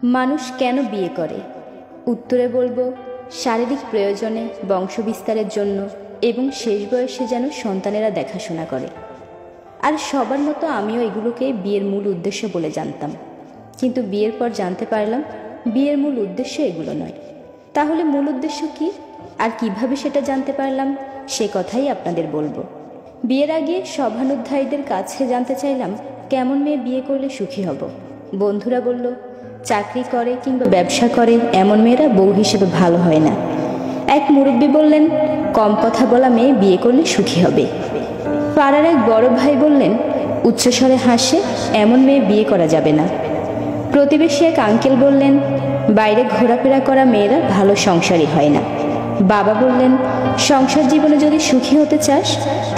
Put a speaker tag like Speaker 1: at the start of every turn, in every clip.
Speaker 1: মানুষ কেন বিয়ে করে? উত্তরে বলবো শারীরিক প্রয়োজনে, বংশবিস্তারের জন্য এবং শেষ বয়সে যেন সন্তানেরা দেখাশোনা করে। আর সবার মতো আমিও এগুলোকে বিয়ের মূল উদ্দেশ্য বলে জানতাম, কিন্তু বিয়ের পর জানতে পারলাম বিয়ের মূল উদ্দেশ্য এগুলো নয়। তাহলে মূল উদ্দেশ্য কি আর কিভাবে সেটা জানতে পারলাম, সে কথাই আপনাদের বলবো। বিয়ের আগে সভানুধ্যায়ীদের কাছে জানতে চাইলাম কেমন মেয়ে বিয়ে করলে সুখী হব। বন্ধুরা বলল, চাকরি করে কিংবা ব্যবসা করে এমন মেয়েরা বউ হিসেবে ভালো হয় না। এক মুরব্বী বললেন, কম কথা বলা মেয়ে বিয়ে করলে সুখী হবে। পাড়ার এক বড় ভাই বললেন, উচ্চস্বরে হাসে এমন মেয়ে বিয়ে করা যাবে না। প্রতিবেশী এক আঙ্কেল বললেন, বাইরে ঘোরাফেরা করা মেয়েরা ভালো সংসারী হয় না। বাবা বললেন, সংসার জীবনে যদি সুখী হতে চাস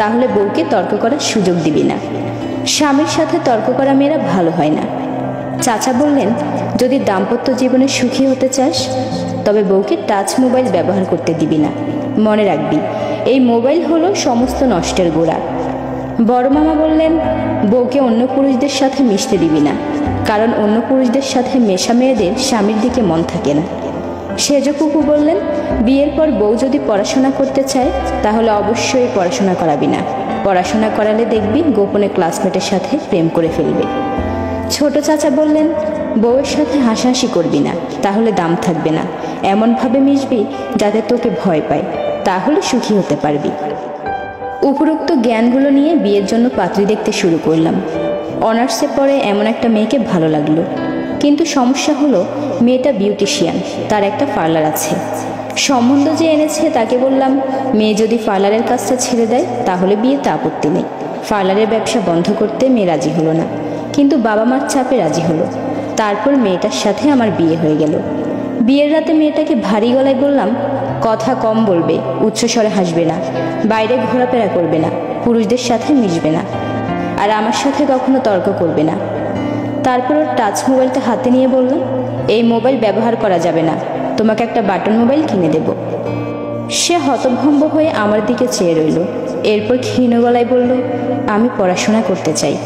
Speaker 1: তাহলে বউকে তর্ক করার সুযোগ দিবি না। স্বামীর সাথে তর্ক করা মেয়েরা ভালো হয় না। চাচা বললেন, যদি দাম্পত্য জীবনে সুখী হতে চাস তবে বউকে টাচ মোবাইল ব্যবহার করতে দিবি না। মনে রাখবি, এই মোবাইল হলো সমস্ত নষ্টের গোড়া। বড় মামা বললেন, বউকে অন্য পুরুষদের সাথে মিশতে দিবি না, কারণ অন্য পুরুষদের সাথে মেশা মেয়েদের স্বামীর দিকে মন থাকে না। সেজ কুকু বললেন, বিয়ের পর বউ যদি পড়াশোনা করতে চায় তাহলে অবশ্যই পড়াশোনা করাবি না। পড়াশোনা করালে দেখবি গোপনে ক্লাসমেটের সাথে প্রেম করে ফেলবে। ছোট চাচা বললেন, বউয়ের সাথে হাসাহাসি করবি না, তাহলে দাম থাকবে না। এমনভাবে মিশবি যাতে তোকে ভয় পায়, তাহলে সুখী হতে পারবি। উপরোক্ত জ্ঞানগুলো নিয়ে বিয়ের জন্য পাত্রী দেখতে শুরু করলাম। অনার্সে পড়ে এমন একটা মেয়েকে ভালো লাগলো, কিন্তু সমস্যা হলো মেয়েটা বিউটিশিয়ান, তার একটা পার্লার আছে। সম্বন্ধ যে এনেছে তাকে বললাম, মেয়ে যদি পার্লারের কাজটা ছেড়ে দেয় তাহলে বিয়েতে আপত্তি নেই। পার্লারের ব্যবসা বন্ধ করতে মেয়ে রাজি হলো না, কিন্তু বাবা মার চাপে রাজি হলো। তারপর মেয়েটার সাথে আমার বিয়ে হয়ে গেল। বিয়ের রাতে মেয়েটাকে ভারী গলায় বললাম, কথা কম বলবে, উচ্চস্বরে হাসবে না, বাইরে ঘোরাফেরা করবে না, পুরুষদের সাথে মিশবে না, আর আমার সাথে কখনো তর্ক করবে না। তারপর ওর টাচ মোবাইলটা হাতে নিয়ে বললাম, এই মোবাইল ব্যবহার করা যাবে না, তোমাকে একটা বাটন মোবাইল কিনে দেব। সে হতভম্ব হয়ে আমার দিকে চেয়ে রইল। এরপর ক্ষীণ গলায় বলল, আমি পড়াশোনা করতে চাই।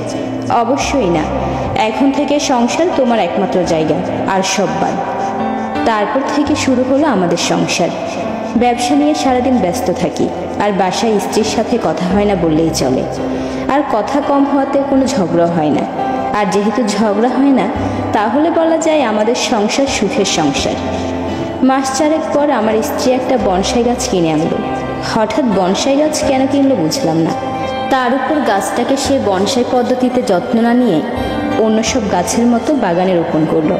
Speaker 1: অবশ্যই না, এখন থেকে সংসার তোমার একমাত্র জায়গা, আর সব বাদ। তারপর থেকে শুরু হলো আমাদের সংসার। ব্যবসা নিয়ে সারাদিন ব্যস্ত থাকি, আর বাসায় স্ত্রীর সাথে কথা হয় না বললেই চলে। আর কথা কম হওয়াতে কোনো ঝগড়া হয় না। আর যেহেতু ঝগড়া হয় না, তাহলে বলা যায় আমাদের সংসার সুখের সংসার। মাস চারেক পর আমার স্ত্রী একটা বনসাই গাছ কিনে আনলো। হঠাৎ বনসাই গাছ কেন কিনলো বুঝলাম না। তার উপর গাছটাকে সে বনসাই পদ্ধতিতে যত্ন না নিয়ে অন্য সব গাছের মতো বাগানে রোপণ করলো।